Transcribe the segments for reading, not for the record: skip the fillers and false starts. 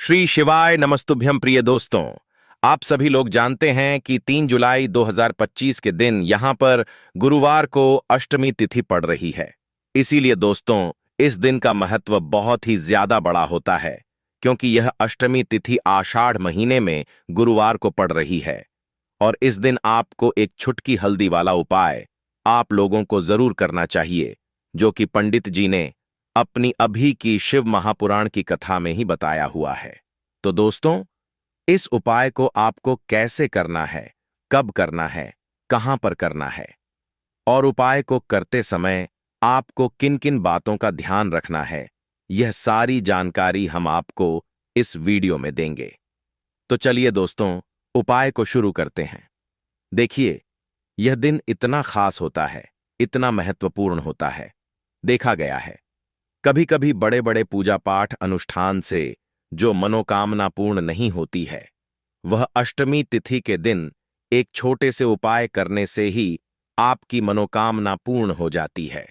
श्री शिवाय नमस्तुभ्यं प्रिय दोस्तों। आप सभी लोग जानते हैं कि 3 जुलाई 2025 के दिन यहां पर गुरुवार को अष्टमी तिथि पड़ रही है। इसीलिए दोस्तों, इस दिन का महत्व बहुत ही ज्यादा बड़ा होता है, क्योंकि यह अष्टमी तिथि आषाढ़ महीने में गुरुवार को पड़ रही है। और इस दिन आपको एक छुटकी हल्दी वाला उपाय आप लोगों को जरूर करना चाहिए, जो कि पंडित जी ने अपनी अभी की शिव महापुराण की कथा में ही बताया हुआ है। तो दोस्तों, इस उपाय को आपको कैसे करना है, कब करना है, कहां पर करना है और उपाय को करते समय आपको किन किन बातों का ध्यान रखना है, यह सारी जानकारी हम आपको इस वीडियो में देंगे। तो चलिए दोस्तों, उपाय को शुरू करते हैं। देखिए, यह दिन इतना खास होता है, इतना महत्वपूर्ण होता है। देखा गया है, कभी कभी बड़े बड़े पूजा पाठ अनुष्ठान से जो मनोकामना पूर्ण नहीं होती है, वह अष्टमी तिथि के दिन एक छोटे से उपाय करने से ही आपकी मनोकामना पूर्ण हो जाती है।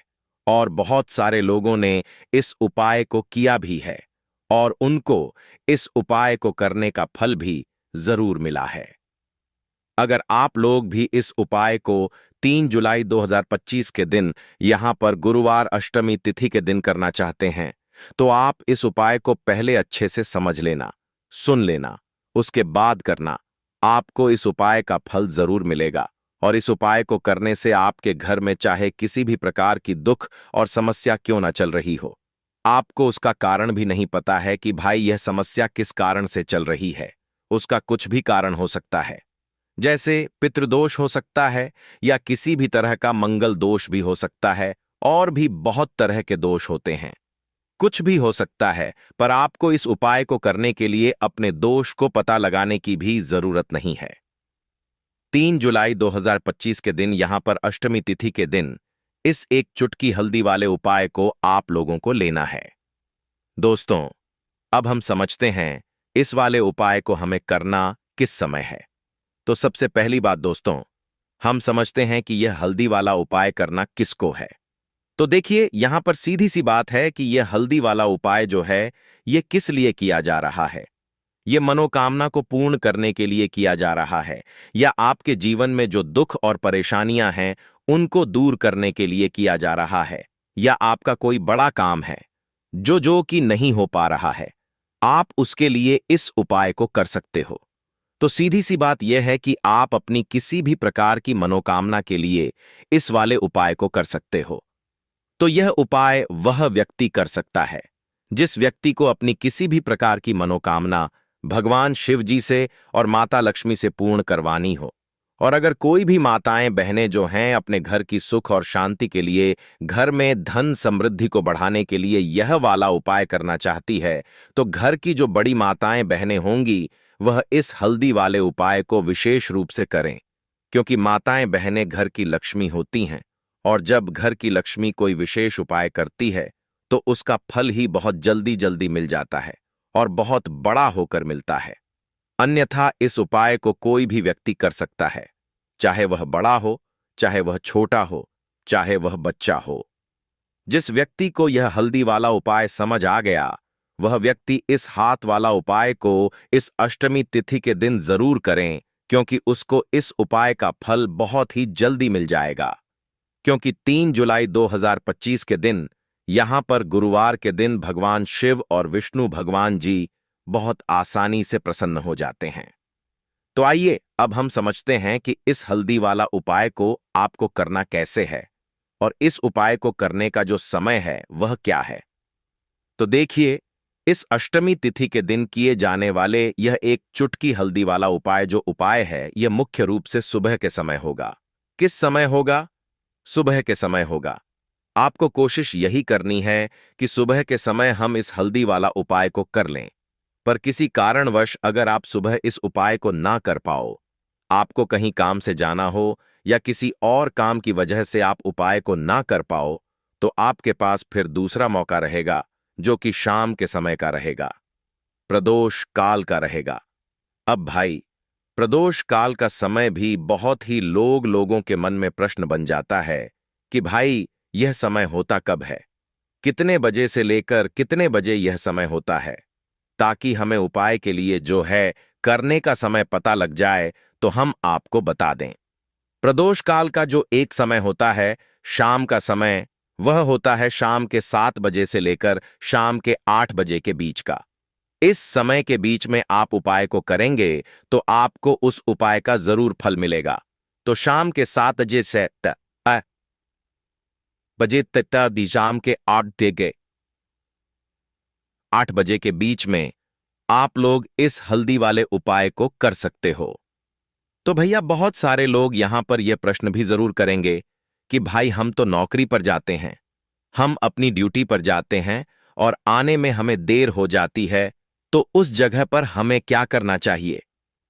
और बहुत सारे लोगों ने इस उपाय को किया भी है और उनको इस उपाय को करने का फल भी जरूर मिला है। अगर आप लोग भी इस उपाय को 3 जुलाई 2025 के दिन यहां पर गुरुवार अष्टमी तिथि के दिन करना चाहते हैं, तो आप इस उपाय को पहले अच्छे से समझ लेना, सुन लेना, उसके बाद करना। आपको इस उपाय का फल जरूर मिलेगा और इस उपाय को करने से आपके घर में चाहे किसी भी प्रकार की दुख और समस्या क्यों ना चल रही हो, आपको उसका कारण भी नहीं पता है कि भाई यह समस्या किस कारण से चल रही है। उसका कुछ भी कारण हो सकता है, जैसे पितृदोष हो सकता है या किसी भी तरह का मंगल दोष भी हो सकता है, और भी बहुत तरह के दोष होते हैं। कुछ भी हो सकता है, पर आपको इस उपाय को करने के लिए अपने दोष को पता लगाने की भी जरूरत नहीं है। 3 जुलाई 2025 के दिन यहां पर अष्टमी तिथि के दिन इस एक चुटकी हल्दी वाले उपाय को आप लोगों को लेना है। दोस्तों, अब हम समझते हैं इस वाले उपाय को हमें करना किस समय है। तो सबसे पहली बात दोस्तों, हम समझते हैं कि यह हल्दी वाला उपाय करना किसको है। तो देखिए, यहां पर सीधी सी बात है कि यह हल्दी वाला उपाय जो है, यह किस लिए किया जा रहा है। यह मनोकामना को पूर्ण करने के लिए किया जा रहा है, या आपके जीवन में जो दुख और परेशानियां हैं उनको दूर करने के लिए किया जा रहा है, या आपका कोई बड़ा काम है जो कि नहीं हो पा रहा है, आप उसके लिए इस उपाय को कर सकते हो। तो सीधी सी बात यह है कि आप अपनी किसी भी प्रकार की मनोकामना के लिए इस वाले उपाय को कर सकते हो। तो यह उपाय वह व्यक्ति कर सकता है जिस व्यक्ति को अपनी किसी भी प्रकार की मनोकामना भगवान शिव जी से और माता लक्ष्मी से पूर्ण करवानी हो। और अगर कोई भी माताएं बहनें जो हैं अपने घर की सुख और शांति के लिए, घर में धन समृद्धि को बढ़ाने के लिए यह वाला उपाय करना चाहती है, तो घर की जो बड़ी माताएं बहनें होंगी वह इस हल्दी वाले उपाय को विशेष रूप से करें, क्योंकि माताएं बहनें घर की लक्ष्मी होती हैं, और जब घर की लक्ष्मी कोई विशेष उपाय करती है तो उसका फल ही बहुत जल्दी जल्दी मिल जाता है और बहुत बड़ा होकर मिलता है। अन्यथा इस उपाय को कोई भी व्यक्ति कर सकता है, चाहे वह बड़ा हो, चाहे वह छोटा हो, चाहे वह बच्चा हो। जिस व्यक्ति को यह हल्दी वाला उपाय समझ आ गया, वह व्यक्ति इस हाथ वाला उपाय को इस अष्टमी तिथि के दिन जरूर करें, क्योंकि उसको इस उपाय का फल बहुत ही जल्दी मिल जाएगा। क्योंकि 3 जुलाई 2025 के दिन यहां पर गुरुवार के दिन भगवान शिव और विष्णु भगवान जी बहुत आसानी से प्रसन्न हो जाते हैं। तो आइए अब हम समझते हैं कि इस हल्दी वाला उपाय को आपको करना कैसे है और इस उपाय को करने का जो समय है वह क्या है। तो देखिए, इस अष्टमी तिथि के दिन किए जाने वाले यह एक चुटकी हल्दी वाला उपाय जो उपाय है, यह मुख्य रूप से सुबह के समय होगा। किस समय होगा? सुबह के समय होगा। आपको कोशिश यही करनी है कि सुबह के समय हम इस हल्दी वाला उपाय को कर लें। पर किसी कारणवश अगर आप सुबह इस उपाय को ना कर पाओ, आपको कहीं काम से जाना हो या किसी और काम की वजह से आप उपाय को ना कर पाओ, तो आपके पास फिर दूसरा मौका रहेगा, जो कि शाम के समय का रहेगा, प्रदोष काल का रहेगा। अब भाई, प्रदोष काल का समय भी बहुत ही लोगों के मन में प्रश्न बन जाता है कि भाई यह समय होता कब है, कितने बजे से लेकर कितने बजे यह समय होता है। ताकि हमें उपाय के लिए जो है करने का समय पता लग जाए तो हम आपको बता दें। प्रदोष काल का जो एक समय होता है, शाम का समय, वह होता है शाम के 7 बजे से लेकर शाम के 8 बजे के बीच का। इस समय के बीच में आप उपाय को करेंगे तो आपको उस उपाय का जरूर फल मिलेगा। तो शाम के 7 बजे से बजे तक दी शाम के 8 बजे के बीच में आप लोग इस हल्दी वाले उपाय को कर सकते हो। तो भैया बहुत सारे लोग यहां पर यह प्रश्न भी जरूर करेंगे कि भाई हम तो नौकरी पर जाते हैं, हम अपनी ड्यूटी पर जाते हैं और आने में हमें देर हो जाती है, तो उस जगह पर हमें क्या करना चाहिए?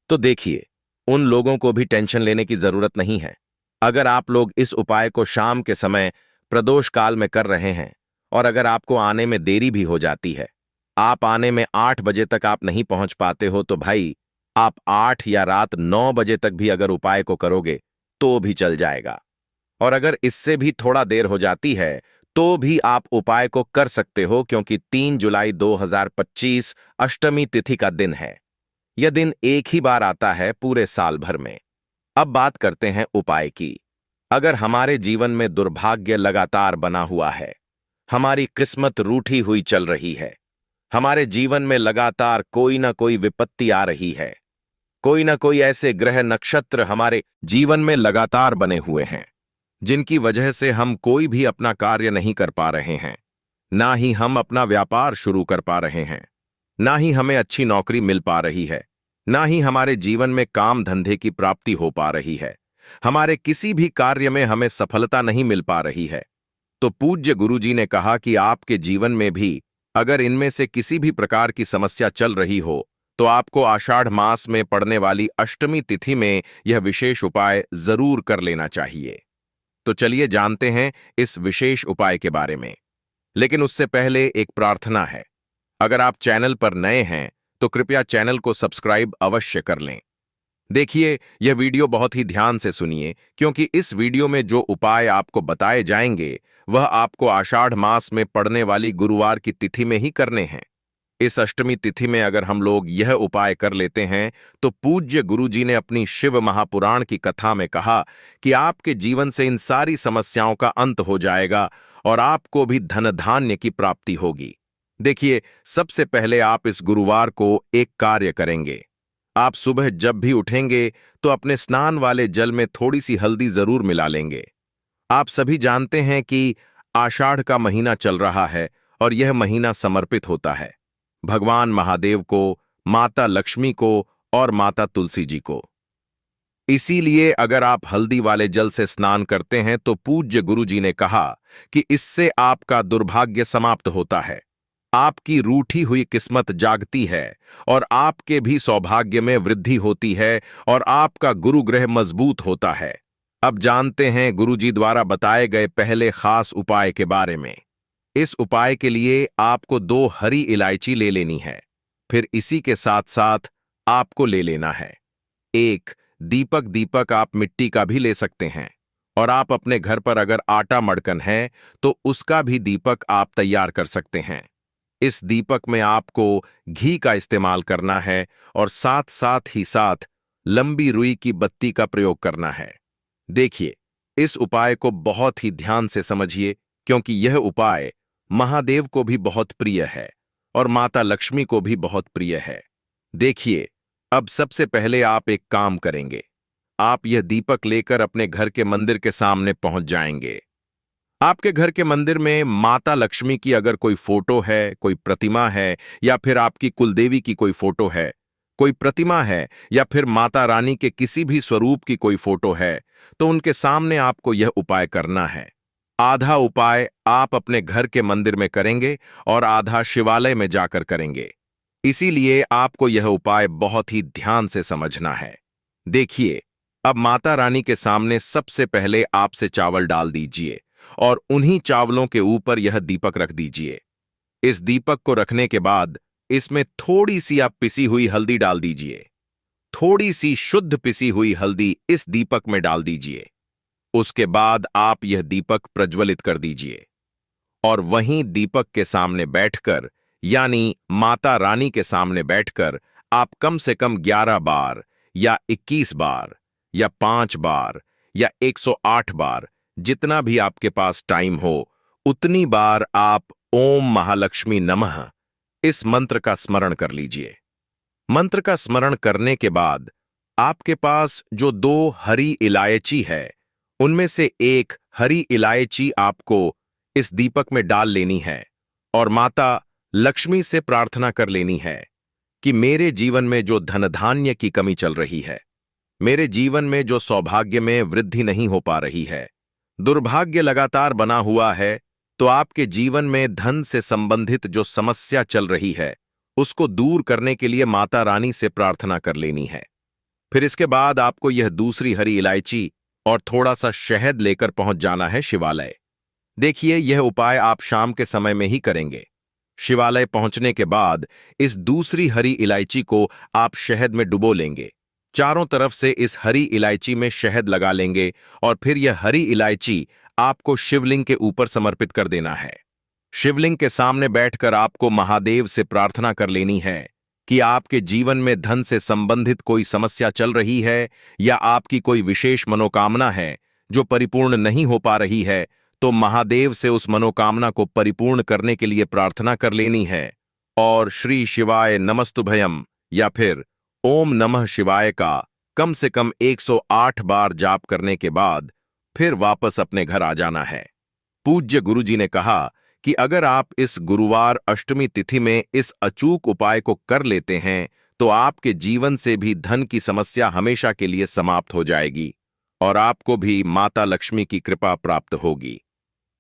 तो देखिए, उन लोगों को भी टेंशन लेने की जरूरत नहीं है। अगर आप लोग इस उपाय को शाम के समय प्रदोष काल में कर रहे हैं और अगर आपको आने में देरी भी हो जाती है, आप आने में 8 बजे तक आप नहीं पहुंच पाते हो, तो भाई आप 8 या रात 9 बजे तक भी अगर उपाय को करोगे तो भी चल जाएगा। और अगर इससे भी थोड़ा देर हो जाती है तो भी आप उपाय को कर सकते हो, क्योंकि 3 जुलाई 2025 अष्टमी तिथि का दिन है। यह दिन एक ही बार आता है पूरे साल भर में। अब बात करते हैं उपाय की। अगर हमारे जीवन में दुर्भाग्य लगातार बना हुआ है, हमारी किस्मत रूठी हुई चल रही है, हमारे जीवन में लगातार कोई ना कोई विपत्ति आ रही है, कोई ना कोई ऐसे ग्रह नक्षत्र हमारे जीवन में लगातार बने हुए हैं जिनकी वजह से हम कोई भी अपना कार्य नहीं कर पा रहे हैं, ना ही हम अपना व्यापार शुरू कर पा रहे हैं, ना ही हमें अच्छी नौकरी मिल पा रही है, ना ही हमारे जीवन में काम धंधे की प्राप्ति हो पा रही है, हमारे किसी भी कार्य में हमें सफलता नहीं मिल पा रही है, तो पूज्य गुरुजी ने कहा कि आपके जीवन में भी अगर इनमें से किसी भी प्रकार की समस्या चल रही हो तो आपको आषाढ़ मास में पड़ने वाली अष्टमी तिथि में यह विशेष उपाय जरूर कर लेना चाहिए। तो चलिए जानते हैं इस विशेष उपाय के बारे में। लेकिन उससे पहले एक प्रार्थना है। अगर आप चैनल पर नए हैं तो कृपया चैनल को सब्सक्राइब अवश्य कर लें। देखिए, यह वीडियो बहुत ही ध्यान से सुनिए, क्योंकि इस वीडियो में जो उपाय आपको बताए जाएंगे वह आपको आषाढ़ मास में पड़ने वाली गुरुवार की तिथि में ही करने हैं। इस अष्टमी तिथि में अगर हम लोग यह उपाय कर लेते हैं तो पूज्य गुरुजी ने अपनी शिव महापुराण की कथा में कहा कि आपके जीवन से इन सारी समस्याओं का अंत हो जाएगा और आपको भी धन धान्य की प्राप्ति होगी। देखिए, सबसे पहले आप इस गुरुवार को एक कार्य करेंगे। आप सुबह जब भी उठेंगे तो अपने स्नान वाले जल में थोड़ी सी हल्दी जरूर मिला लेंगे। आप सभी जानते हैं कि आषाढ़ का महीना चल रहा है और यह महीना समर्पित होता है भगवान महादेव को, माता लक्ष्मी को और माता तुलसी जी को। इसीलिए अगर आप हल्दी वाले जल से स्नान करते हैं तो पूज्य गुरु जी ने कहा कि इससे आपका दुर्भाग्य समाप्त होता है, आपकी रूठी हुई किस्मत जागती है और आपके भी सौभाग्य में वृद्धि होती है और आपका गुरु ग्रह मजबूत होता है। अब जानते हैं गुरु जी द्वारा बताए गए पहले खास उपाय के बारे में। इस उपाय के लिए आपको 2 हरी इलायची ले लेनी है। फिर इसी के साथ साथ आपको ले लेना है एक दीपक। दीपक आप मिट्टी का भी ले सकते हैं और आप अपने घर पर अगर आटा मड़कन है तो उसका भी दीपक आप तैयार कर सकते हैं। इस दीपक में आपको घी का इस्तेमाल करना है और साथ साथ लंबी रुई की बत्ती का प्रयोग करना है। देखिए, इस उपाय को बहुत ही ध्यान से समझिए, क्योंकि यह उपाय महादेव को भी बहुत प्रिय है और माता लक्ष्मी को भी बहुत प्रिय है। देखिए, अब सबसे पहले आप एक काम करेंगे। आप यह दीपक लेकर अपने घर के मंदिर के सामने पहुंच जाएंगे। आपके घर के मंदिर में माता लक्ष्मी की अगर कोई फोटो है, कोई प्रतिमा है, या फिर आपकी कुलदेवी की कोई फोटो है, कोई प्रतिमा है, या फिर माता रानी के किसी भी स्वरूप की कोई फोटो है, तो उनके सामने आपको यह उपाय करना है। आधा उपाय आप अपने घर के मंदिर में करेंगे और आधा शिवालय में जाकर करेंगे। इसीलिए आपको यह उपाय बहुत ही ध्यान से समझना है। देखिए, अब माता रानी के सामने सबसे पहले आपसे चावल डाल दीजिए और उन्हीं चावलों के ऊपर यह दीपक रख दीजिए। इस दीपक को रखने के बाद इसमें थोड़ी सी आप पिसी हुई हल्दी डाल दीजिए। थोड़ी सी शुद्ध पिसी हुई हल्दी इस दीपक में डाल दीजिए। उसके बाद आप यह दीपक प्रज्वलित कर दीजिए और वहीं दीपक के सामने बैठकर यानी माता रानी के सामने बैठकर आप कम से कम 11 बार या 21 बार या 5 बार या 108 बार, जितना भी आपके पास टाइम हो उतनी बार आप ओम महालक्ष्मी नमः इस मंत्र का स्मरण कर लीजिए। मंत्र का स्मरण करने के बाद आपके पास जो 2 हरी इलायची है, उनमें से एक हरी इलायची आपको इस दीपक में डाल लेनी है और माता लक्ष्मी से प्रार्थना कर लेनी है कि मेरे जीवन में जो धन धान्य की कमी चल रही है, मेरे जीवन में जो सौभाग्य में वृद्धि नहीं हो पा रही है, दुर्भाग्य लगातार बना हुआ है, तो आपके जीवन में धन से संबंधित जो समस्या चल रही है उसको दूर करने के लिए माता रानी से प्रार्थना कर लेनी है। फिर इसके बाद आपको यह दूसरी हरी इलायची और थोड़ा सा शहद लेकर पहुंच जाना है शिवालय। देखिए, यह उपाय आप शाम के समय में ही करेंगे। शिवालय पहुंचने के बाद इस दूसरी हरी इलायची को आप शहद में डुबो लेंगे। चारों तरफ से इस हरी इलायची में शहद लगा लेंगे और फिर यह हरी इलायची आपको शिवलिंग के ऊपर समर्पित कर देना है। शिवलिंग के सामने बैठकर आपको महादेव से प्रार्थना कर लेनी है कि आपके जीवन में धन से संबंधित कोई समस्या चल रही है या आपकी कोई विशेष मनोकामना है जो परिपूर्ण नहीं हो पा रही है, तो महादेव से उस मनोकामना को परिपूर्ण करने के लिए प्रार्थना कर लेनी है और श्री शिवाय नमस्तुभयम या फिर ओम नमः शिवाय का कम से कम 108 बार जाप करने के बाद फिर वापस अपने घर आ जाना है। पूज्य गुरुजी ने कहा कि अगर आप इस गुरुवार अष्टमी तिथि में इस अचूक उपाय को कर लेते हैं तो आपके जीवन से भी धन की समस्या हमेशा के लिए समाप्त हो जाएगी और आपको भी माता लक्ष्मी की कृपा प्राप्त होगी।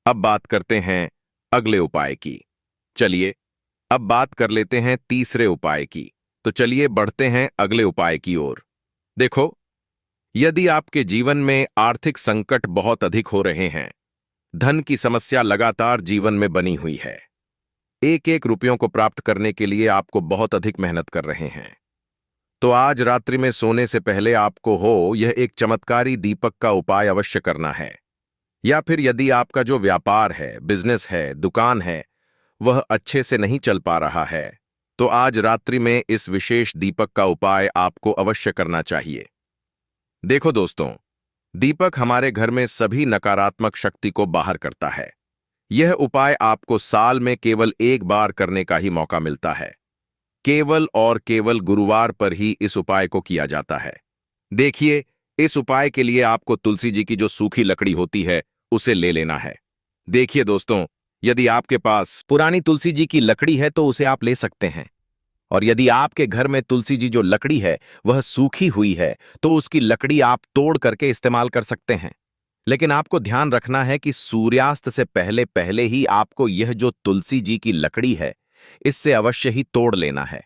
अब बात करते हैं अगले उपाय की। चलिए अब बात कर लेते हैं तीसरे उपाय की। तो चलिए बढ़ते हैं अगले उपाय की ओर। देखो, यदि आपके जीवन में आर्थिक संकट बहुत अधिक हो रहे हैं, धन की समस्या लगातार जीवन में बनी हुई है, एक एक रुपयों को प्राप्त करने के लिए आपको बहुत अधिक मेहनत कर रहे हैं, तो आज रात्रि में सोने से पहले आपको यह एक चमत्कारी दीपक का उपाय अवश्य करना है। या फिर यदि आपका जो व्यापार है, बिजनेस है, दुकान है, वह अच्छे से नहीं चल पा रहा है, तो आज रात्रि में इस विशेष दीपक का उपाय आपको अवश्य करना चाहिए। देखो दोस्तों, दीपक हमारे घर में सभी नकारात्मक शक्ति को बाहर करता है। यह उपाय आपको साल में केवल एक बार करने का ही मौका मिलता है। केवल और केवल गुरुवार पर ही इस उपाय को किया जाता है। देखिए, इस उपाय के लिए आपको तुलसी जी की जो सूखी लकड़ी होती है उसे ले लेना है। देखिए दोस्तों, यदि आपके पास पुरानी तुलसी जी की लकड़ी है तो उसे आप ले सकते हैं, और यदि आपके घर में तुलसी जी जो लकड़ी है वह सूखी हुई है तो उसकी लकड़ी आप तोड़ करके इस्तेमाल कर सकते हैं। लेकिन आपको ध्यान रखना है कि सूर्यास्त से पहले पहले ही आपको यह जो तुलसी जी की लकड़ी है इससे अवश्य ही तोड़ लेना है।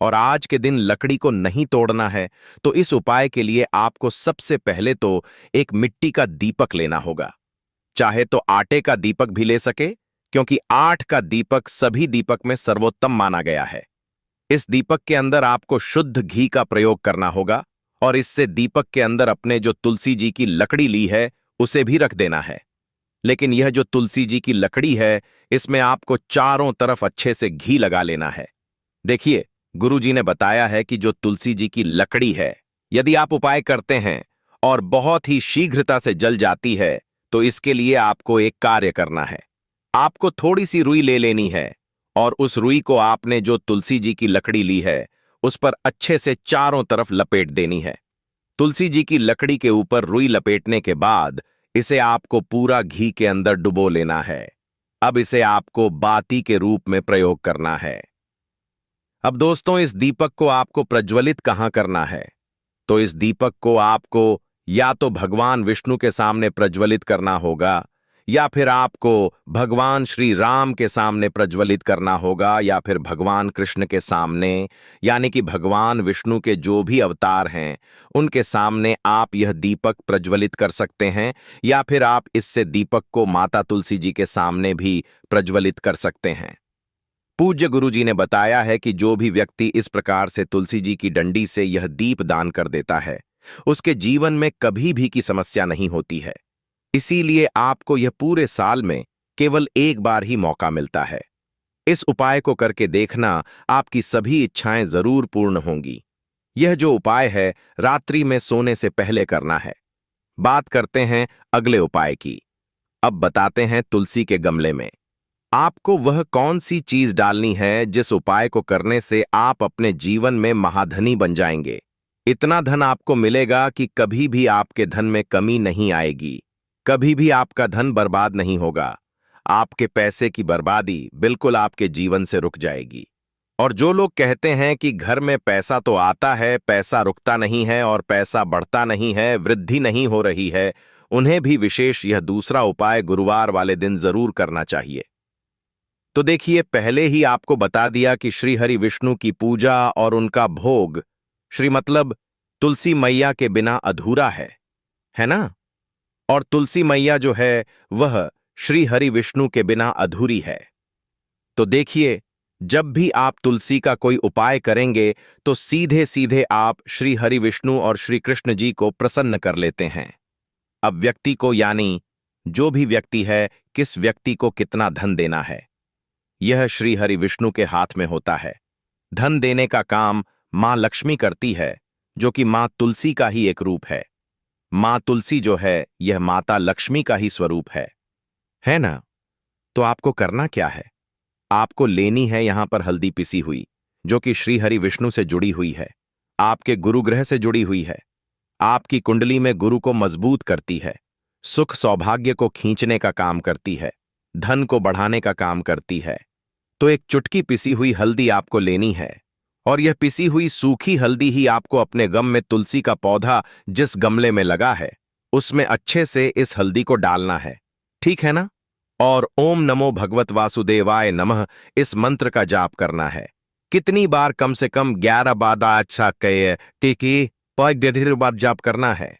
और आज के दिन लकड़ी को नहीं तोड़ना है, तो इस उपाय के लिए आपको सबसे पहले तो एक मिट्टी का दीपक लेना होगा। चाहे तो आटे का दीपक भी ले सके, क्योंकि 8 का दीपक सभी दीपक में सर्वोत्तम माना गया है। इस दीपक के अंदर आपको शुद्ध घी का प्रयोग करना होगा और इससे दीपक के अंदर अपने जो तुलसी जी की लकड़ी ली है उसे भी रख देना है। लेकिन यह जो तुलसी जी की लकड़ी है इसमें आपको चारों तरफ अच्छे से घी लगा लेना है। देखिए, गुरुजी ने बताया है कि जो तुलसी जी की लकड़ी है, यदि आप उपाय करते हैं और बहुत ही शीघ्रता से जल जाती है, तो इसके लिए आपको एक कार्य करना है। आपको थोड़ी सी रुई ले लेनी है और उस रुई को आपने जो तुलसी जी की लकड़ी ली है उस पर अच्छे से चारों तरफ लपेट देनी है। तुलसी जी की लकड़ी के ऊपर रुई लपेटने के बाद इसे आपको पूरा घी के अंदर डुबो लेना है। अब इसे आपको बाती के रूप में प्रयोग करना है। अब दोस्तों, इस दीपक को आपको प्रज्वलित कहां करना है? तो इस दीपक को आपको या तो भगवान विष्णु के सामने प्रज्वलित करना होगा, या फिर आपको भगवान श्री राम के सामने प्रज्वलित करना होगा, या फिर भगवान कृष्ण के सामने, यानी कि भगवान विष्णु के जो भी अवतार हैं उनके सामने आप यह दीपक प्रज्वलित कर सकते हैं, या फिर आप इससे दीपक को माता तुलसी जी के सामने भी प्रज्वलित कर सकते हैं। पूज्य गुरुजी ने बताया है कि जो भी व्यक्ति इस प्रकार से तुलसी जी की डंडी से यह दीप दान कर देता है उसके जीवन में कभी भी की समस्या नहीं होती है। इसीलिए आपको यह पूरे साल में केवल एक बार ही मौका मिलता है। इस उपाय को करके देखना, आपकी सभी इच्छाएं जरूर पूर्ण होंगी। यह जो उपाय है, रात्रि में सोने से पहले करना है। बात करते हैं अगले उपाय की। अब बताते हैं तुलसी के गमले में आपको वह कौन सी चीज डालनी है जिस उपाय को करने से आप अपने जीवन में महाधनी बन जाएंगे। इतना धन आपको मिलेगा कि कभी भी आपके धन में कमी नहीं आएगी, कभी भी आपका धन बर्बाद नहीं होगा। आपके पैसे की बर्बादी बिल्कुल आपके जीवन से रुक जाएगी। और जो लोग कहते हैं कि घर में पैसा तो आता है, पैसा रुकता नहीं है और पैसा बढ़ता नहीं है, वृद्धि नहीं हो रही है, उन्हें भी विशेष यह दूसरा उपाय गुरुवार वाले दिन जरूर करना चाहिए। तो देखिए, पहले ही आपको बता दिया कि श्री हरि विष्णु की पूजा और उनका भोग, श्री मतलब तुलसी मैया के बिना अधूरा है ना? और तुलसी मैया जो है वह श्री हरि विष्णु के बिना अधूरी है। तो देखिए, जब भी आप तुलसी का कोई उपाय करेंगे तो सीधे सीधे आप श्री हरि विष्णु और श्री कृष्ण जी को प्रसन्न कर लेते हैं। अब व्यक्ति को, यानी जो भी व्यक्ति है, किस व्यक्ति को कितना धन देना है, यह श्री हरि विष्णु के हाथ में होता है। धन देने का काम मां लक्ष्मी करती है, जो कि मां तुलसी का ही एक रूप है। मां तुलसी जो है यह माता लक्ष्मी का ही स्वरूप है ना? तो आपको करना क्या है? आपको लेनी है यहां पर हल्दी पिसी हुई, जो कि श्री हरि विष्णु से जुड़ी हुई है, आपके गुरु ग्रह से जुड़ी हुई है, आपकी कुंडली में गुरु को मजबूत करती है, सुख सौभाग्य को खींचने का काम करती है, धन को बढ़ाने का काम करती है। तो एक चुटकी पिसी हुई हल्दी आपको लेनी है, और यह पिसी हुई सूखी हल्दी ही आपको अपने गम में तुलसी का पौधा जिस गमले में लगा है उसमें अच्छे से इस हल्दी को डालना है, ठीक है ना? और ओम नमो भगवत वासुदेवाय नमः इस मंत्र का जाप करना है। कितनी बार? कम से कम 11 बार। अच्छा कहे टीकी बार जाप करना है।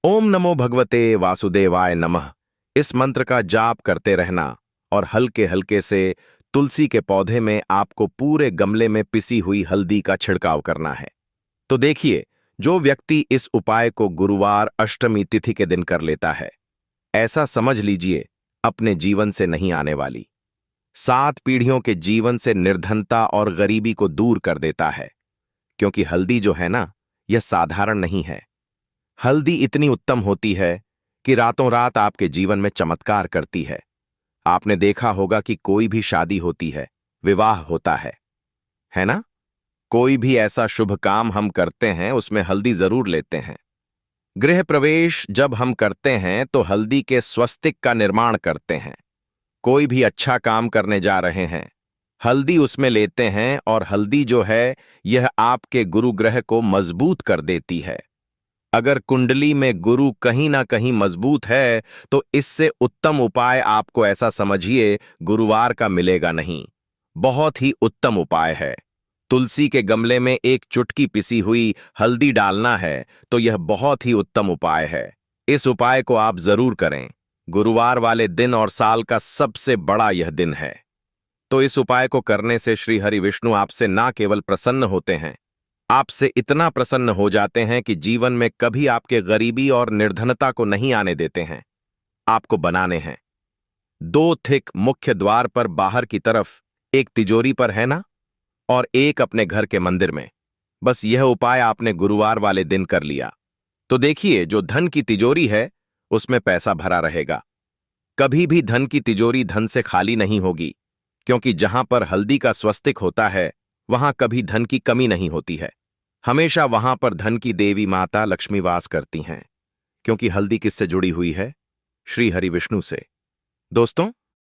ओम नमो भगवते वासुदेवाय नमः इस मंत्र का जाप करते रहना, और हल्के हल्के से तुलसी के पौधे में आपको पूरे गमले में पिसी हुई हल्दी का छिड़काव करना है। तो देखिए, जो व्यक्ति इस उपाय को गुरुवार अष्टमी तिथि के दिन कर लेता है, ऐसा समझ लीजिए अपने जीवन से नहीं आने वाली 7 पीढ़ियों के जीवन से निर्धनता और गरीबी को दूर कर देता है। क्योंकि हल्दी जो है ना, यह साधारण नहीं है। हल्दी इतनी उत्तम होती है कि रातों रात आपके जीवन में चमत्कार करती है। आपने देखा होगा कि कोई भी शादी होती है, विवाह होता है ना? कोई भी ऐसा शुभ काम हम करते हैं उसमें हल्दी जरूर लेते हैं। गृह प्रवेश जब हम करते हैं तो हल्दी के स्वस्तिक का निर्माण करते हैं। कोई भी अच्छा काम करने जा रहे हैं, हल्दी उसमें लेते हैं, और हल्दी जो है यह आपके गुरु ग्रह को मजबूत कर देती है। अगर कुंडली में गुरु कहीं ना कहीं मजबूत है तो इससे उत्तम उपाय आपको, ऐसा समझिए, गुरुवार का मिलेगा नहीं। बहुत ही उत्तम उपाय है। तुलसी के गमले में एक चुटकी पिसी हुई हल्दी डालना है, तो यह बहुत ही उत्तम उपाय है। इस उपाय को आप जरूर करें। गुरुवार वाले दिन और साल का सबसे बड़ा यह दिन है। तो इस उपाय को करने से श्री हरि विष्णु आपसे ना केवल प्रसन्न होते हैं, आपसे इतना प्रसन्न हो जाते हैं कि जीवन में कभी आपके गरीबी और निर्धनता को नहीं आने देते हैं। आपको बनाने हैं 2 थिक मुख्य द्वार पर बाहर की तरफ, एक तिजोरी पर, है ना? और एक अपने घर के मंदिर में। बस यह उपाय आपने गुरुवार वाले दिन कर लिया तो देखिए, जो धन की तिजोरी है उसमें पैसा भरा रहेगा। कभी भी धन की तिजोरी धन से खाली नहीं होगी, क्योंकि जहां पर हल्दी का स्वस्तिक होता है वहां कभी धन की कमी नहीं होती है। हमेशा वहां पर धन की देवी माता लक्ष्मी वास करती हैं, क्योंकि हल्दी किससे जुड़ी हुई है? श्री हरि विष्णु से। दोस्तों,